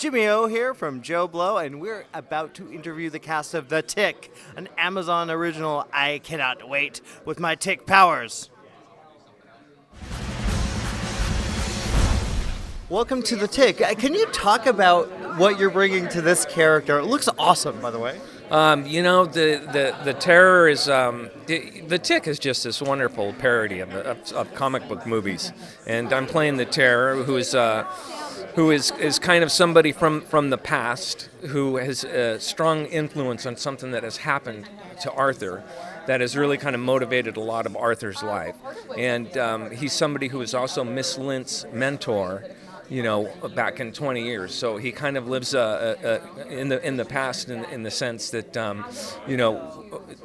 Jimmy O here from JoBlo, and we're about to interview the cast of The Tick, an Amazon original I cannot wait with my tick powers. Welcome to The Tick. Can you talk about what you're bringing to this character? It looks awesome, by the way. The terror is the Tick is just this wonderful parody of comic book movies, and I'm playing the terror, who is kind of somebody from the past who has a strong influence on something that has happened to Arthur that has really kind of motivated a lot of Arthur's life, and he's somebody who is also Miss Lint's mentor, back in 20 years. So he kind of lives in the past in the sense that,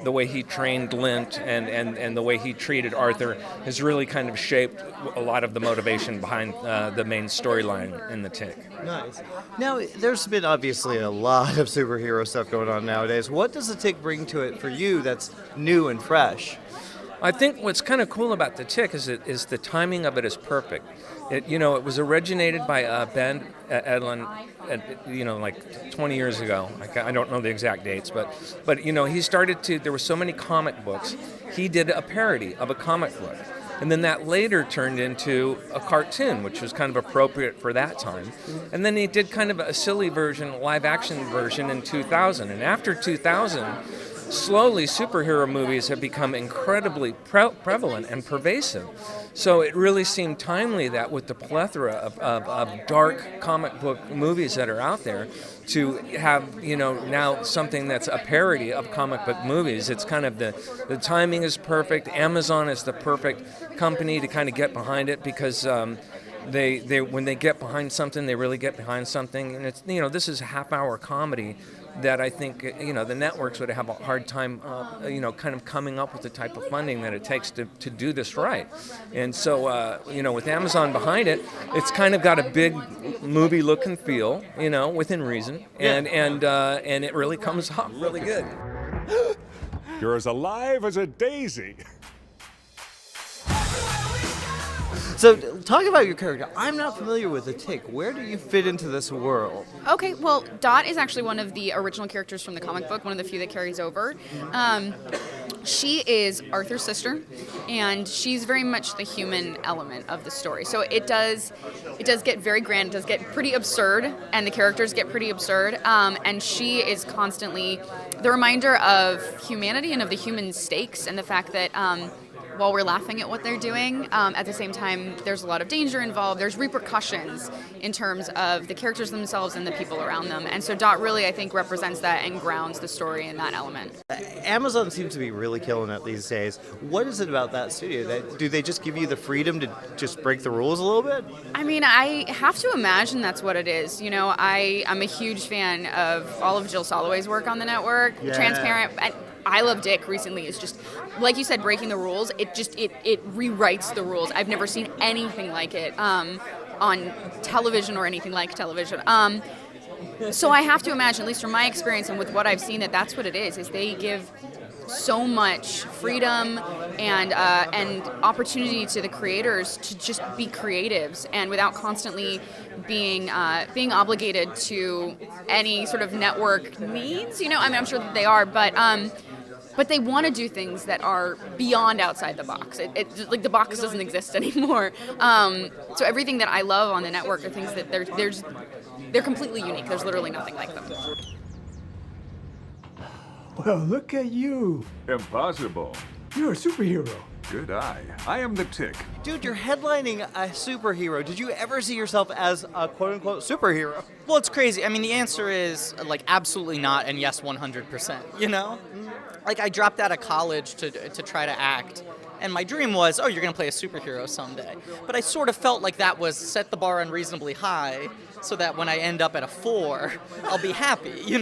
the way he trained Lint and the way he treated Arthur has really kind of shaped a lot of the motivation behind the main storyline in The Tick. Nice. Now, there's been obviously a lot of superhero stuff going on nowadays. What does The Tick bring to it for you that's new and fresh? I think what's kind of cool about The Tick is the timing of it is perfect. It was originated by Ben Edlund, like 20 years ago. I don't know the exact dates, but he started to. There were so many comic books. He did a parody of a comic book, and then that later turned into a cartoon, which was kind of appropriate for that time. And then he did kind of a silly version, live-action version in 2000. And after 2000. Slowly, superhero movies have become incredibly prevalent and pervasive. So it really seemed timely that with the plethora of dark comic book movies that are out there, to have, now something that's a parody of comic book movies. It's kind of the timing is perfect. Amazon is the perfect company to kind of get behind it because they when they get behind something, they really get behind something. And it's, this is a half-hour comedy that I think, the networks would have a hard time, kind of coming up with the type of funding that it takes to do this right. And so, with Amazon behind it, it's kind of got a big movie look and feel, within reason, and it really comes off really good. You're as alive as a daisy. So, talk about your character. I'm not familiar with The Tick. Where do you fit into this world? Okay, well, Dot is actually one of the original characters from the comic book, one of the few that carries over. She is Arthur's sister, and she's very much the human element of the story. So it does get very grand, it does get pretty absurd, and the characters get pretty absurd, and she is constantly the reminder of humanity and of the human stakes, and the fact that while we're laughing at what they're doing, at the same time, there's a lot of danger involved. There's repercussions in terms of the characters themselves and the people around them. And so Dot really, I think, represents that and grounds the story in that element. Amazon seems to be really killing it these days. What is it about that studio? Do they just give you the freedom to just break the rules a little bit? I mean, I have to imagine that's what it is. I'm a huge fan of all of Jill Soloway's work on the network. Yeah. Transparent. I Love Dick recently is just, like you said, breaking the rules. It rewrites the rules. I've never seen anything like it on television or anything like television. So I have to imagine, at least from my experience and with what I've seen, that's what it is they give so much freedom and opportunity to the creators to just be creatives, and without constantly being obligated to any sort of network needs. I'm sure that they are, but they want to do things that are beyond outside the box. Like the box doesn't exist anymore. So everything that I love on the network are things that they're completely unique. There's literally nothing like them. Well, look at you. Impossible. You're a superhero. Good eye. I am the Tick. Dude, you're headlining a superhero. Did you ever see yourself as a quote-unquote superhero? Well, it's crazy. I mean, the answer is, absolutely not, and yes, 100%, Like, I dropped out of college to try to act, and my dream was, you're going to play a superhero someday. But I sort of felt like that was set the bar unreasonably high, so that when I end up at a 4, I'll be happy,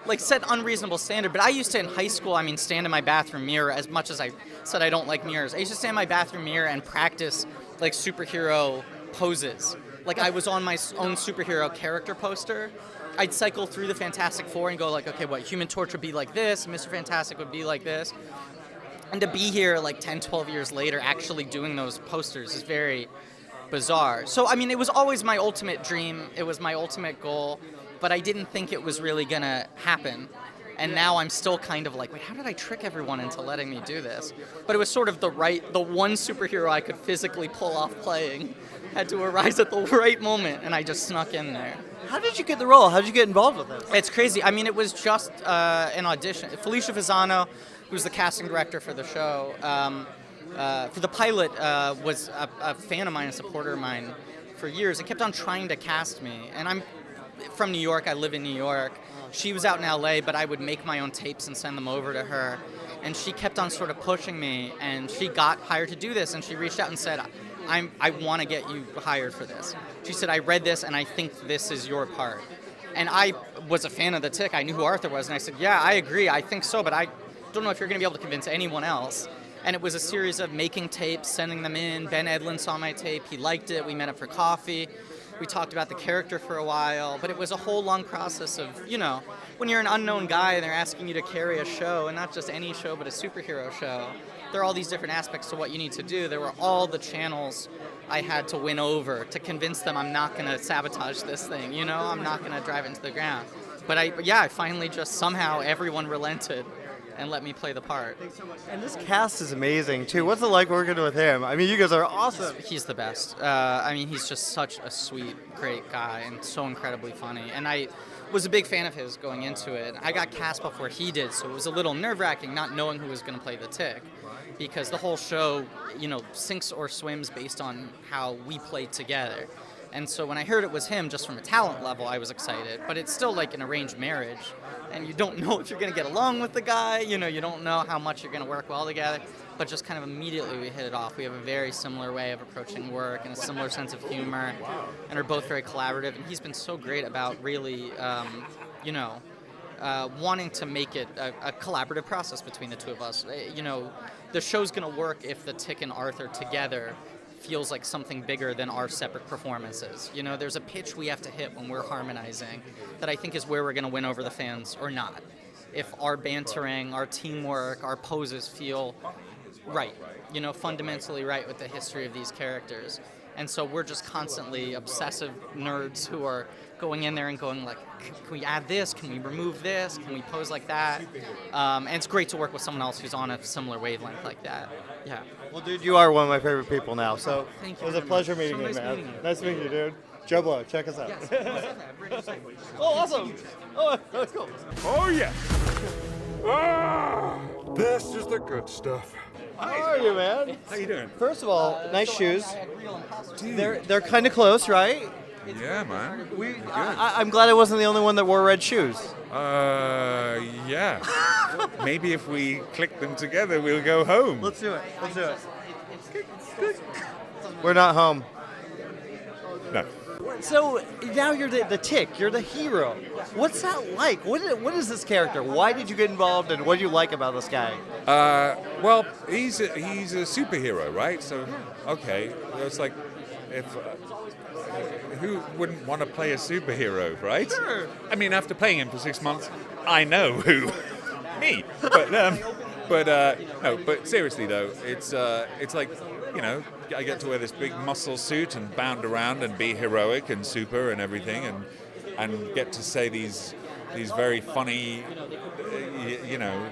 Like, set unreasonable standard. But I used to, in high school, stand in my bathroom mirror, as much as I said I don't like mirrors. I used to stand in my bathroom mirror and practice, superhero poses. Like, I was on my own superhero character poster. I'd cycle through the Fantastic Four and go, okay, what, Human Torch would be like this, Mr. Fantastic would be like this. And to be here, 10, 12 years later, actually doing those posters is very... bizarre. So, I mean, it was always my ultimate dream. It was my ultimate goal, but I didn't think it was really going to happen. And now I'm still kind of like, wait, how did I trick everyone into letting me do this? But it was sort of the one superhero I could physically pull off playing had to arise at the right moment, and I just snuck in there. How did you get the role? How did you get involved with it? It's crazy. I mean, it was just an audition. Felicia Fasano, who's the casting director for the show, for the pilot, was a fan of mine, a supporter of mine for years, and kept on trying to cast me. And I'm from New York. I live in New York. She was out in LA, but I would make my own tapes and send them over to her. And she kept on sort of pushing me, and she got hired to do this, and she reached out and said, I want to get you hired for this. She said, I read this, and I think this is your part. And I was a fan of The Tick. I knew who Arthur was, and I said, yeah, I agree. I think so, but I don't know if you're going to be able to convince anyone else. And it was a series of making tapes, sending them in. Ben Edlund saw my tape. He liked it. We met up for coffee. We talked about the character for a while, but it was a whole long process of, when you're an unknown guy and they're asking you to carry a show, and not just any show, but a superhero show, there are all these different aspects to what you need to do. There were all the channels I had to win over to convince them I'm not going to sabotage this thing, I'm not going to drive it into the ground. But I finally just somehow everyone relented and let me play the part. And this cast is amazing, too. What's it like working with him? I mean, you guys are awesome. He's the best. He's just such a sweet, great guy and so incredibly funny. And I was a big fan of his going into it. I got cast before he did, so it was a little nerve-wracking not knowing who was going to play the Tick, because the whole show, sinks or swims based on how we played together. And so when I heard it was him, just from a talent level, I was excited. But it's still like an arranged marriage, and you don't know if you're going to get along with the guy. You don't know how much you're going to work well together. But just kind of immediately we hit it off. We have a very similar way of approaching work and a similar sense of humor, and are both very collaborative. And he's been so great about really, wanting to make it a collaborative process between the two of us. The show's going to work if the Tick and Arthur together feels like something bigger than our separate performances. There's a pitch we have to hit when we're harmonizing that I think is where we're going to win over the fans or not. If our bantering, our teamwork, our poses feel right, fundamentally right with the history of these characters. And so we're just constantly obsessive nerds who are going in there and going like, can we add this? Can we remove this? Can we pose like that? And it's great to work with someone else who's on a similar wavelength like that. Yeah. Well, dude, you are one of my favorite people now, so Thank you it was a very pleasure much. meeting So you, nice man. meeting you. Nice meeting you, dude. JoBlo, check us out. Oh, awesome. Oh, that's cool. Oh, yeah. Ah, this is the good stuff. How are you, man? How you doing? First of all, nice shoes. They're kind of close, right? Yeah, man. I'm glad I wasn't the only one that wore red shoes. Yeah. Maybe if we click them together, we'll go home. Let's do it. Let's do it. We're not home. No. So now you're the Tick. You're the hero. What's that like? What is this character? Why did you get involved, and what do you like about this guy? Well, he's a superhero, right? So, okay, it's like if who wouldn't want to play a superhero, right? Sure. I mean, after playing him for 6 months, I know who. Me. But no. But seriously though, it's like, I get to wear this big muscle suit and bound around and be heroic and super and everything, and get to say these very funny,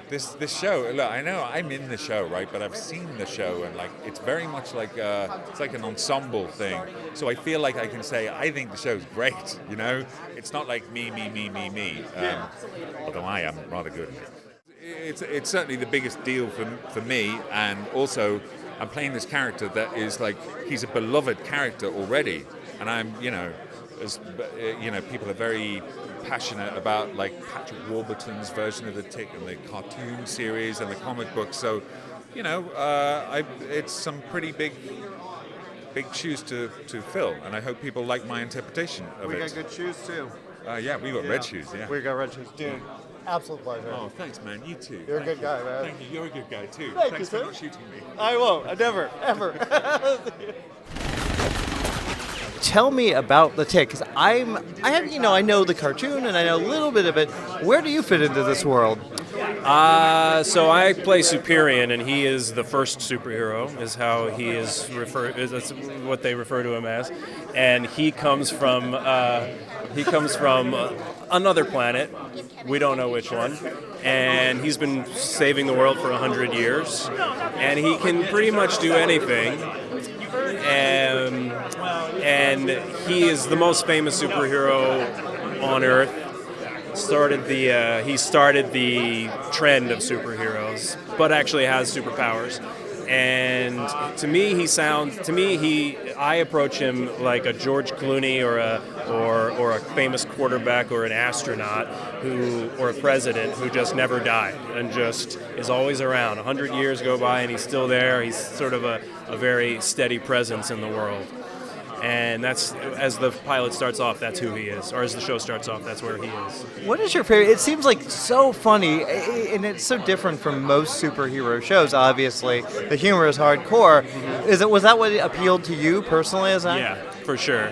this show. Look, I know I'm in the show, right? But I've seen the show, and like it's very much like it's like an ensemble thing. So I feel like I can say I think the show's great. It's not like me. Although I am rather good. It's certainly the biggest deal for me, and also I'm playing this character that is like he's a beloved character already, and I'm people are very passionate about like Patrick Warburton's version of the Tick and the cartoon series and the comic book. So, it's some pretty big shoes to fill, and I hope people like my interpretation of it. We got good shoes too. Yeah, we got red shoes. Yeah. We got red shoes, dude. Absolute pleasure. Oh, thanks, man. You too. You're a good guy, man. Thank you. You're a good guy too. Thank Thanks you, for sir. not shooting me. I won't. I never, ever. Tell me about the Tick, because I know the cartoon and I know a little bit of it. Where do you fit into this world? So I play Superion, and he is the first superhero, is how he is referred. That's what they refer to him as, and he comes from another planet. We don't know which one, and he's been saving the world for 100 years, and he can pretty much do anything. And he is the most famous superhero on Earth. He started the trend of superheroes, but actually has superpowers. And to me, I approach him like a George Clooney or a famous quarterback or an astronaut or a president who just never died and just is always around. 100 years go by and he's still there. He's sort of a very steady presence in the world. And that's, as the pilot starts off, that's who he is. Or as the show starts off, that's where he is. What is your favorite? It seems like so funny, and it's so different from most superhero shows, obviously. The humor is hardcore. Was that what appealed to you personally as an actor? Yeah, for sure.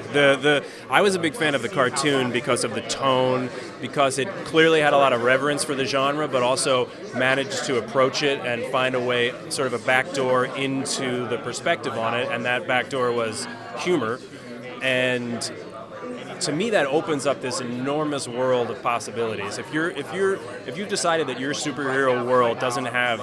I was a big fan of the cartoon because of the tone, because it clearly had a lot of reverence for the genre, but also managed to approach it and find a way, sort of a backdoor into the perspective on it, and that backdoor was humor. And to me, that opens up this enormous world of possibilities. If you've decided that your superhero world doesn't have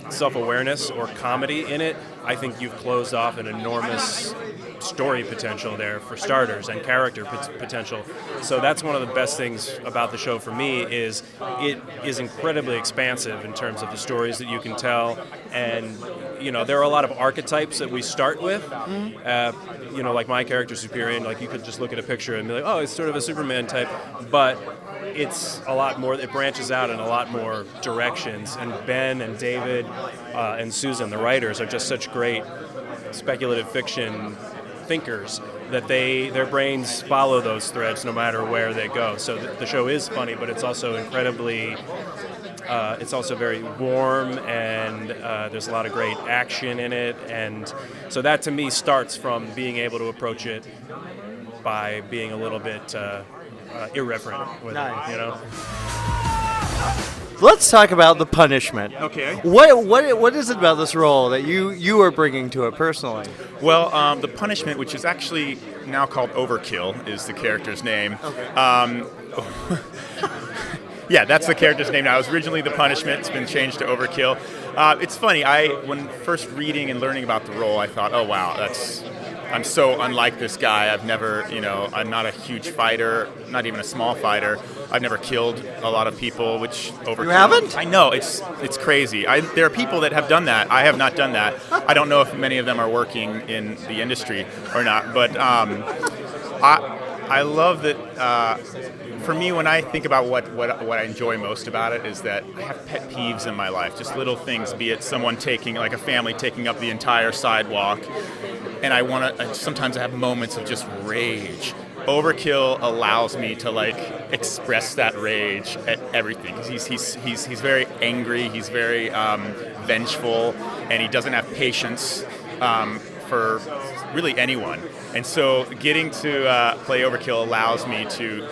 self-awareness or comedy in it, I think you've closed off an enormous story potential there for starters, and character potential. So that's one of the best things about the show for me, is it is incredibly expansive in terms of the stories that you can tell. And there are a lot of archetypes that we start with. Like my character Superion, like you could just look at a picture and be like, oh, it's sort of a Superman type, but it's a lot more. It branches out in a lot more directions. And Ben and David and Susan, the writers, are just such great speculative fiction thinkers that their brains follow those threads no matter where they go. So the show is funny, but it's also incredibly. It's also very warm, and there's a lot of great action in it, and so that to me starts from being able to approach it by being a little bit irreverent with it. Let's talk about the punishment. Okay. What is it about this role that you are bringing to it personally? Well, the punishment, which is actually now called Overkill, is the character's name. Okay. Yeah, that's the character's name now. It was originally the punishment. It's been changed to Overkill. It's funny. When first reading and learning about the role, I thought, oh wow, I'm so unlike this guy. I'm not a huge fighter, not even a small fighter. I've never killed a lot of people, which Overkill. You haven't? I know, it's crazy. There are people that have done that. I have not done that. I don't know if many of them are working in the industry or not, but I love that. For me, when I think about what I enjoy most about it, is that I have pet peeves in my life, just little things, be it someone like a family taking up the entire sidewalk, and sometimes I have moments of just rage. Overkill allows me to express that rage at everything. He's very angry, he's very vengeful, and he doesn't have patience for really anyone. And so getting to play Overkill allows me to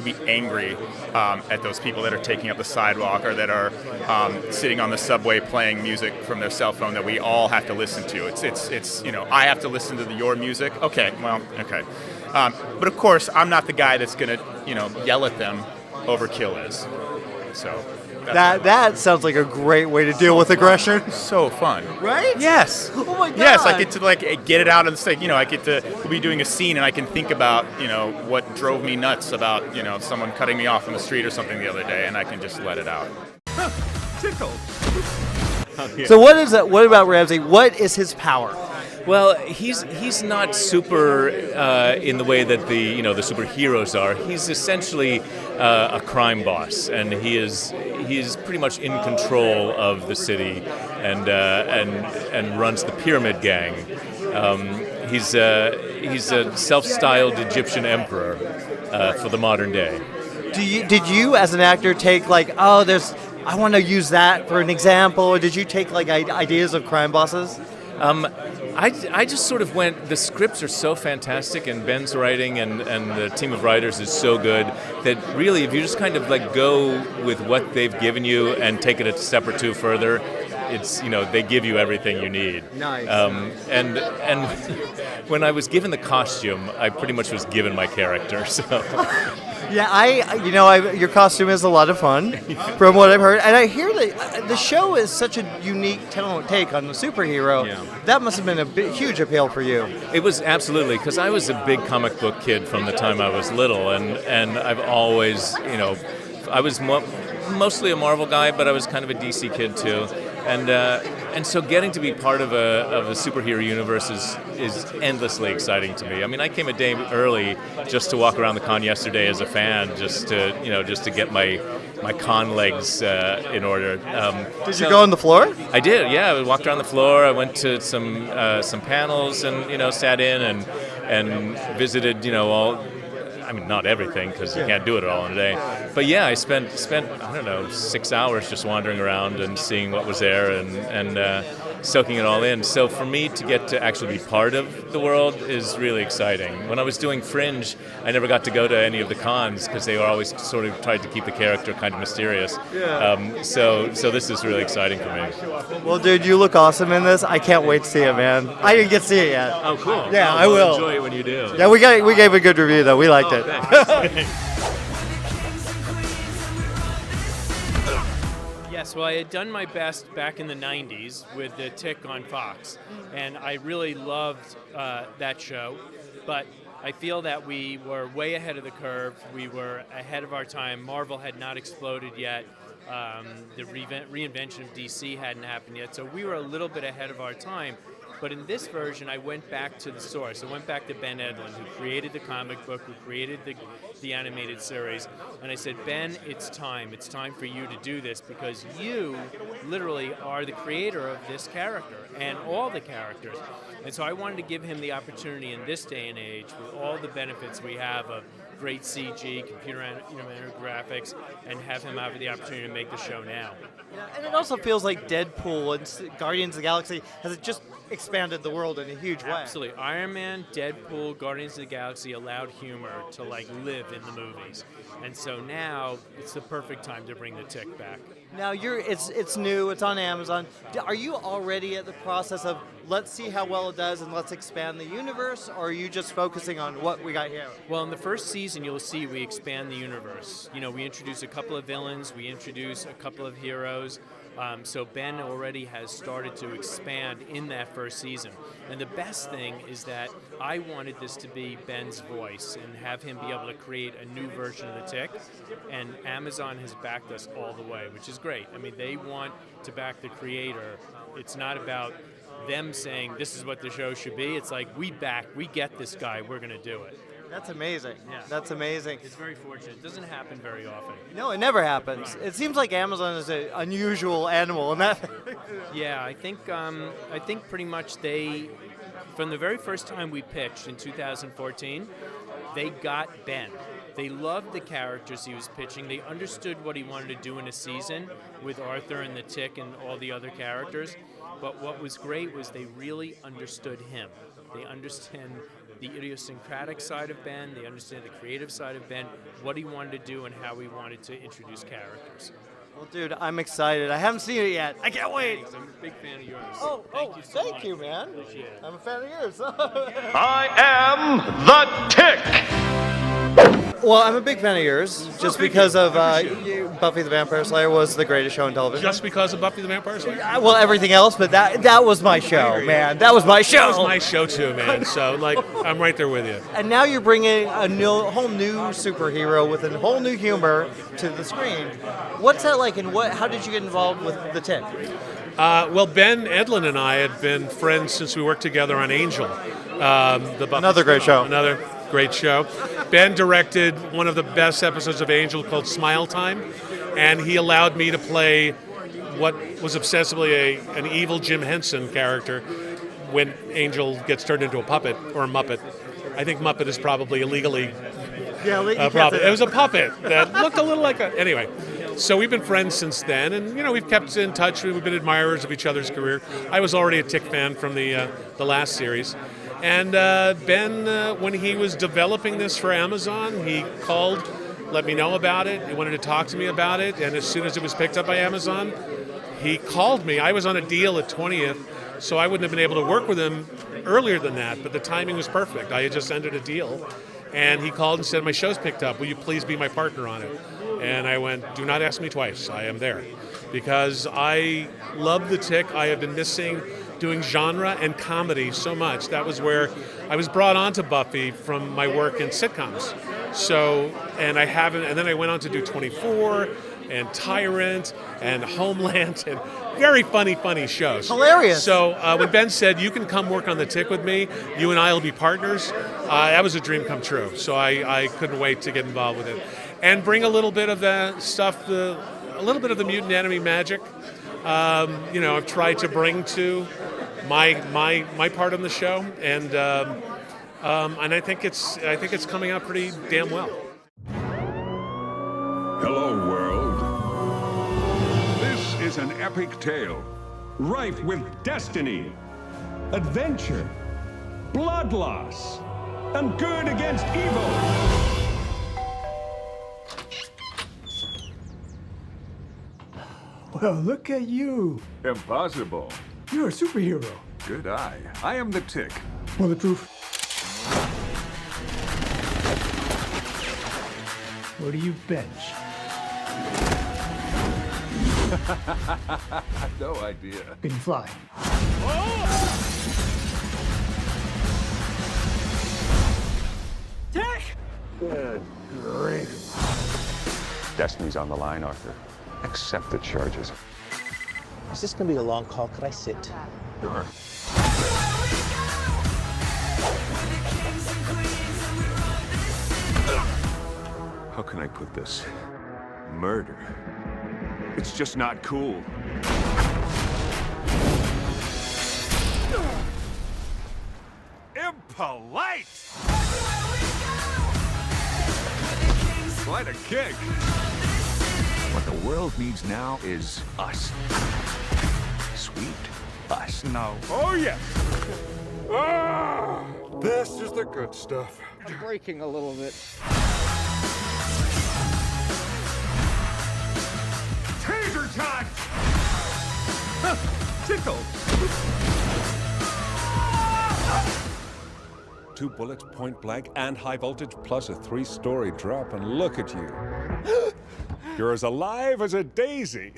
be angry at those people that are taking up the sidewalk, or that are sitting on the subway playing music from their cell phone that we all have to listen to. It's I have to listen to your music. Okay. But of course, I'm not the guy that's gonna yell at them. Overkill is. So. That sounds like a great way to deal with aggression. So fun, right? Yes. Oh my God. Yes, I get to get it out on the stage. I get to be doing a scene, and I can think about what drove me nuts about someone cutting me off on the street or something the other day, and I can just let it out. Tickled. So what about Ramsey? What is his power? Well, he's not super in the way that the superheroes are. He's essentially a crime boss, and he is pretty much in control of the city, and runs the pyramid gang. He's a self-styled Egyptian emperor for the modern day. Did you as an actor take I want to use that for an example, or did you take ideas of crime bosses? I just sort of went, the scripts are so fantastic, and Ben's writing and the team of writers is so good that really if you just kind of like go with what they've given you and take it a step or two further, it's, they give you everything you need. Nice. And when I was given the costume, I pretty much was given my character, so... Yeah, your costume is a lot of fun, from what I've heard, and I hear that the show is such a unique take on the superhero. Yeah. That must have been a huge appeal for you. It was absolutely, because I was a big comic book kid from the time I was little, and I've always, I was mostly a Marvel guy, but I was kind of a DC kid too, and so getting to be part of a superhero universe is endlessly exciting to me. I mean, I came a day early just to walk around the con yesterday as a fan, just to get my con legs in order. Did you go on the floor? I did. Yeah, I walked around the floor. I went to some panels and sat in and visited all. I mean, not everything, because you can't do it all in a day. But yeah, I spent I don't know, 6 hours just wandering around and seeing what was there and soaking it all in. So for me to get to actually be part of the world is really exciting. When I was doing Fringe, I never got to go to any of the cons because they were always sort of tried to keep the character kind of mysterious. Yeah. So this is really exciting for me. Well, dude, you look awesome in this. I can't wait to see it, man. I didn't get to see it yet. Oh, cool. Yeah, I will. Enjoy it when you do. Yeah, we gave a good review though. We liked it. Yes, well, I had done my best back in the 90s with The Tick on Fox, and I really loved that show, but I feel that we were way ahead of the curve. We were ahead of our time. Marvel had not exploded yet. The reinvention of DC hadn't happened yet, so we were a little bit ahead of our time. But in this version, I went back to the source. I went back to Ben Edlund, who created the comic book, who created the animated series. And I said, Ben, it's time. It's time for you to do this because you literally are the creator of this character and all the characters. And so I wanted to give him the opportunity in this day and age with all the benefits we have of great CG, computer animated graphics, and have him have the opportunity to make the show now. Yeah, and it also feels like Deadpool and Guardians of the Galaxy has just expanded the world in a huge way. Absolutely. Iron Man, Deadpool, Guardians of the Galaxy allowed humor to live in the movies. And so now it's the perfect time to bring the Tick back. Now it's new, it's on Amazon. Are you already at the process of let's see how well it does and let's expand the universe, or are you just focusing on what we got here? Well, in the first season you'll see we expand the universe. We introduce a couple of villains, we introduce a couple of heroes. So Ben already has started to expand in that first season. And the best thing is that I wanted this to be Ben's voice and have him be able to create a new version of the Tick. And Amazon has backed us all the way, which is great. I mean, they want to back the creator. It's not about them saying this is what the show should be. It's like, we get this guy, we're going to do it. That's amazing. Yeah. That's amazing. It's very fortunate. It doesn't happen very often. No, it never happens. It seems like Amazon is an unusual animal in that. Yeah, I think pretty much from the very first time we pitched in 2014, they got Ben. They loved the characters he was pitching. They understood what he wanted to do in a season with Arthur and the Tick and all the other characters. But what was great was they really understood him. They understand the idiosyncratic side of Ben, they understand the creative side of Ben, what he wanted to do and how he wanted to introduce characters. Well, dude, I'm excited. I haven't seen it yet. I can't wait. Thanks. I'm a big fan of yours. Thank you, man. Appreciate it. I'm a fan of yours. I am the Tick. Well, I'm a big fan of yours, just because of Buffy the Vampire Slayer was the greatest show on television. Just because of Buffy the Vampire Slayer? Well, everything else, but that was my show, man. That was my show. That was my show too, man. So, I'm right there with you. And now you're bringing a whole new superhero with a whole new humor to the screen. What's that like, and how did you get involved with the Tick? Well, Ben Edlund and I had been friends since we worked together on Angel. Another great show. Another great show. Ben directed one of the best episodes of Angel called Smile Time, and he allowed me to play what was obsessively an evil Jim Henson character when Angel gets turned into a puppet or a Muppet. I think Muppet is probably illegally a puppet. It was a puppet that looked a little like a... Anyway, So we've been friends since then, and we've kept in touch. We've been admirers of each other's career. I was already a Tick fan from the last series, and Ben, when he was developing this for Amazon, he called, let me know about it. He wanted to talk to me about it, and as soon as it was picked up by Amazon, he called me. I was on a deal at 20th, so I wouldn't have been able to work with him earlier than that, but the timing was perfect. I had just ended a deal, and he called and said, my show's picked up. Will you please be my partner on it? And I went, do not ask me twice. I am there. Because I love the Tick. I have been missing doing genre and comedy so much. That was where I was brought on to Buffy from my work in sitcoms. So, and then I went on to do 24 and Tyrant and Homeland and very funny shows. Hilarious. So when Ben said, you can come work on the Tick with me, you and I will be partners, that was a dream come true. So I couldn't wait to get involved with it. And bring a little bit of the stuff, a little bit of the mutant enemy magic. I've tried to bring to my part on the show, and I think it's coming out pretty damn well. Hello, world. This is an epic tale, rife with destiny, adventure, blood loss, and good against evil. Well, look at you. Impossible. You're a superhero. Good eye. I am the Tick. Bulletproof. What do you bench? No idea. Can you fly? Tick! Good grief. Destiny's on the line, Arthur. Accept the charges. Is this gonna be a long call? Could I sit? Sure. How can I put this? Murder. It's just not cool. Impolite! Quite a kick. What the world needs now is us. Sweet us. No. Oh, yes. Ah, this is the good stuff. I'm breaking a little bit. Taser time! Tickle! 2 bullets, point blank, and high voltage, plus a 3-story drop, and look at you. You're as alive as a daisy.